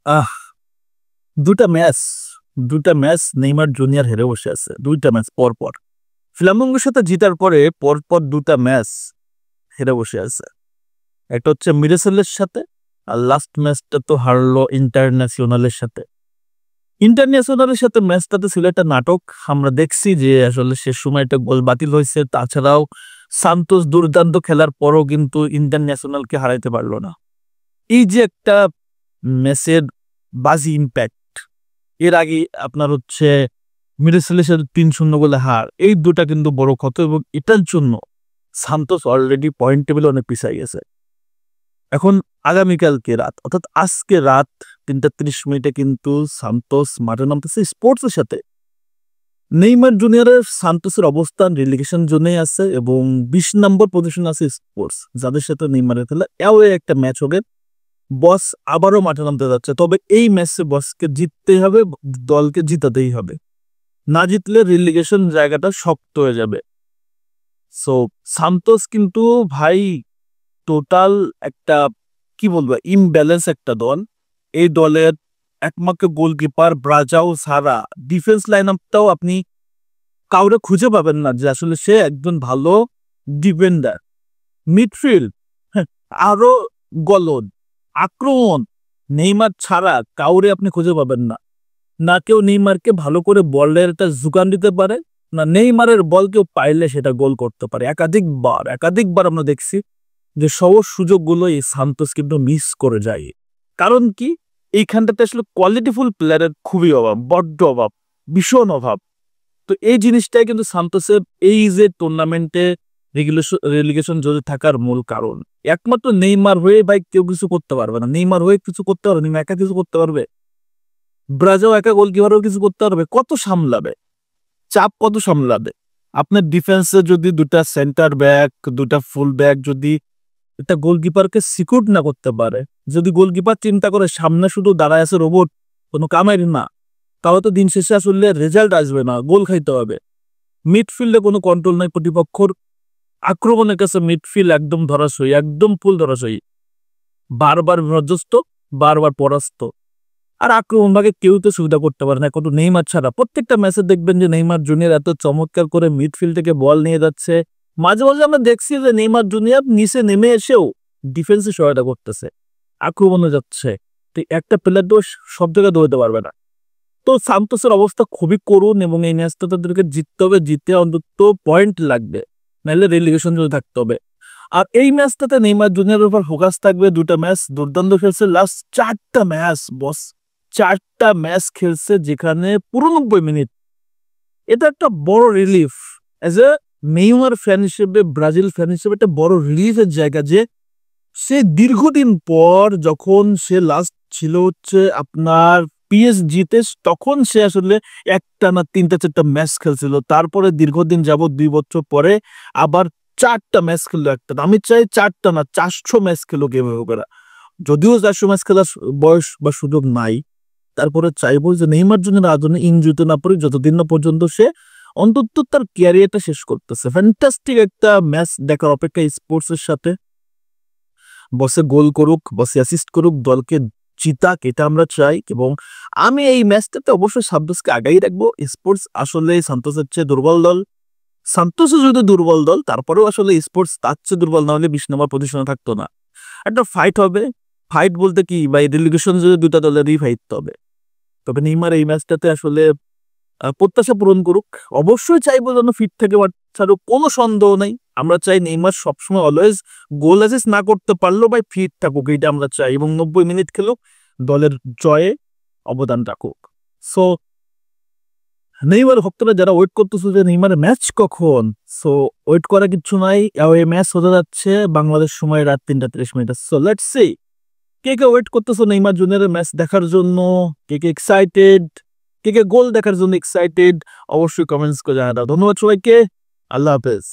আহ দুটা ম্যাচ দুটা match Neymar junior হেরে বসে আছে, দুইটা ম্যাচ পর পর। ফ্লামেঙ্গোর সাথে জিতার পরে পরপর দুটা ম্যাচ হেরে বসে আছে। একটা হচ্ছে মিরেসেলের সাথে, আর লাস্ট ম্যাচটা তো হারলো ইন্টারন্যাশনালের সাথে। ইন্টারন্যাশনালের সাথে ম্যাচটাতে ছিল একটা নাটক। আমরা দেখছি যে আসলে শেষ সময় একটা গোল বাতিল হয়েছে। তাছাড়াও সান্তোস দুর্দান্ত খেলার পরও কিন্তু ইন্টারন্যাশনালকে হারাইতে পারলো না। এই যে একটা ম্যাচের বাজি ইম্প্যাক্ট, এর আগে আপনার হচ্ছে মিরেসেলের সাথে 3-0 গোলে হার, এই দুটা কিন্তু বড় ক্ষত, এবং এটার জন্য সান্তোস অলরেডি পয়েন্ট টেবিলে অনেক পিছিয়ে গেছে। এখন আগামীকালকে রাত, অর্থাৎ আজকে রাত 3:30 কিন্তু সান্তোস মাঠে নামতেছে স্পোর্টসের সাথে। নেইমার জুনিয়রের সান্তোসের অবস্থান রিলিগেশন জোনে আছে এবং 20 নম্বর পজিশন আছে স্পোর্টস, যাদের সাথে নেইমারের খেলা। এও একটা ম্যাচ হবে, বস আবারও মাঠে নামতে যাচ্ছে। তবে এই ম্যাচে বসকে জিততেই হবে, দলকে জিতাতেই হবে। না জিতলে রিলিগেশন জায়গাটা শক্ত হয়ে যাবে। সো সান্তোস কিন্তু ভাই টোটাল একটা কি বলবো ইমব্যালেন্স একটা দল। এই দলের একমাত্র গোলকিপার ব্রাজাও সারা, ডিফেন্স লাইন আপটাও আপনি কাউরে খুঁজে পাবেন না যে আসলে সে একজন ভালো ডিফেন্ডার। মিডফিল্ড আরো গলদ, আক্রমণ নেইমার ছাড়া কাউরে আপনি খুঁজে পাবেন না। না কেউ নেইমারকে ভালো করে বলের একটা যোগান দিতে পারে, না নেইমারের বল কেউ পাইলে সেটা গোল করতে পারে। একাধিকবার আমরা দেখছি যে সহজ সুযোগগুলো এই সান্তোস কিন্তু মিস করে যায়। কারণ কি, এইখানটাতে আসলে কোয়ালিটিফুল প্লেয়ারের খুবই অভাব, বড্ড অভাব, ভীষণ অভাব। তো এই জিনিসটাই কিন্তু সান্তোসের এই যে টুর্নামেন্টে রেলিগেশন যদি থাকার মূল কারণ। একমাত্র নেইমার হয়ে ভাই কেউ কিছু করতে পারবে না। নেইমার হয়ে কিছু করতে পারবে, নেইমার একা কিছু করতে পারবে? ব্রাজিল একা গোলকিপারও কিছু করতে পারবে? কত সামলাবে, চাপ কত সামলাবে? আপনার ডিফেন্সে যদি দুটা সেন্টার ব্যাক, দুটা ফুল ব্যাক যদি একটা গোলকিপারকে সিকিউর না করতে পারে, যদি গোলকিপার চিন্তা করে সামনে শুধু দাঁড়ায় আছে রোবট, কোনো কামের না, তাহলে তো দিন শেষে আসলে রেজাল্ট আসবে না, গোল খাইতে হবে। মিডফিল্ডে কোনো কন্ট্রোল নাই প্রতিপক্ষর, আক্রমণের কাছে মিডফিল্ড একদম ধরাশয়ী, একদম ফুল ধরাশয়ী, বারবার বিপর্যস্ত, বারবার পরাস্ত। আর আক্রমণ ভাগে কেউ তো সুবিধা করতে পারে না, কত নেইমার ছাড়া। প্রত্যেকটা ম্যাচে দেখবেন যে নেইমার জুনিয়র এত চমৎকার করে মিডফিল্ড থেকে বল নিয়ে যাচ্ছে। মাঝে মাঝে আমরা দেখছি যে নেইমার জুনিয়র নিচে নেমে এসেও ডিফেন্সে সহায়তা করতেছে, আক্রমণে যাচ্ছে। তো একটা প্লেয়ার তো সব জায়গায় দৌড়তে পারবে না। তো সান্তোসের অবস্থা খুবই করুণ, এবং এই ম্যাচটা তাদেরকে জিততে হবে, জিতে অন্তত পয়েন্ট লাগবে, নাহলে রেলিগেশন যদি থাকতে হবে। আর এই ম্যাচটাতে নেইমার জুনিয়রের উপর ফোকাস থাকবে। দুটা ম্যাচ দুর্দান্ত খেলছে, লাস্ট 4টা ম্যাচ বস, 4টা ম্যাচ খেলছে যেখানে পুরো 90 মিনিট। এটা একটা বড় relief as a Neymar fan হিসেবে, ব্রাজিল ফ্যান হিসেবে একটা বড় রিলিফের জায়গা যে সে দীর্ঘদিন পর, যখন সে লাস্ট ছিল হচ্ছে আপনার পিএসজিতে, তখন সে আসলে একটানা 3-4টা ম্যাচ খেলছিল। তারপরে দীর্ঘদিন যাবত 2 বছর পরে আবার 4টা ম্যাচ খেললো একটা। আমি চাই 4টা না 400 ম্যাচ খেলো কিভাবে করে। যদিও 400 ম্যাচ খেলার বয়স বা সুযোগ নাই, তারপরে চাইবো যে নেইমার জন্য আধুনিক ইনজুরিতে না পড়ে যতদিন না পর্যন্ত সে অন্তত তার ক্যারিয়ারটা শেষ করতেছে। ফ্যান্টাস্টিক একটা ম্যাচ দেখার অপেক্ষা স্পোর্টসের সাথে। বসে গোল করুক, বসে অ্যাসিস্ট করুক, দলকে জিতাক, এটা আমরা চাই। এবং আমি এই ম্যাচটাতে অবশ্যই সান্তোসকে আগাই রাখবো। স্পোর্টস আসলে সান্তোসের চেয়ে দুর্বল দল, সান্তোসও যদি দুর্বল দল, তারপরেও আসলে স্পোর্টস তার চেয়ে দুর্বল না হলে 20 নম্বর পজিশনে থাকতো না। একটা ফাইট হবে। ফাইট বলতে কি ভাই, রেলিগেশন যদি দুটা দলেরই ফাইট হবে। তবে নেইমার এই ম্যাচটাতে আসলে প্রত্যাশা পূরণ করুক। অবশ্যই চাইবো যেন ফিট থেকে ছাড়ুক, কোনো সন্দেহ নাই। আমরা চাই নেইমার সবসময় অলওয়েজ গোল অ্যাসিস্ট না করতে পারলেও ভাই ফিট থাকুক, এটা আমরা চাই। এবং 90 মিনিট খেলুক, দলের জয়ে অবদান রাখুক। সো নেইমার ভক্তরা যারা ওয়েট করতেছে যে নেইমারের ম্যাচ কখন, সো ওয়েট করা কিছু নাই। এই ম্যাচ হতে যাচ্ছে বাংলাদেশ সময় রাত 3:30। সো লেটস সি কে কে ওয়েট করতেছো নেইমার জুনিয়রের ম্যাচ দেখার জন্য, কে কে এক্সাইটেড, কে কে গোল দেখার জন্য এক্সাইটেড, অবশ্যই কমেন্টস করে জানাও। ধন্যবাদ সবাইকে, আল্লাহ হাফেজ।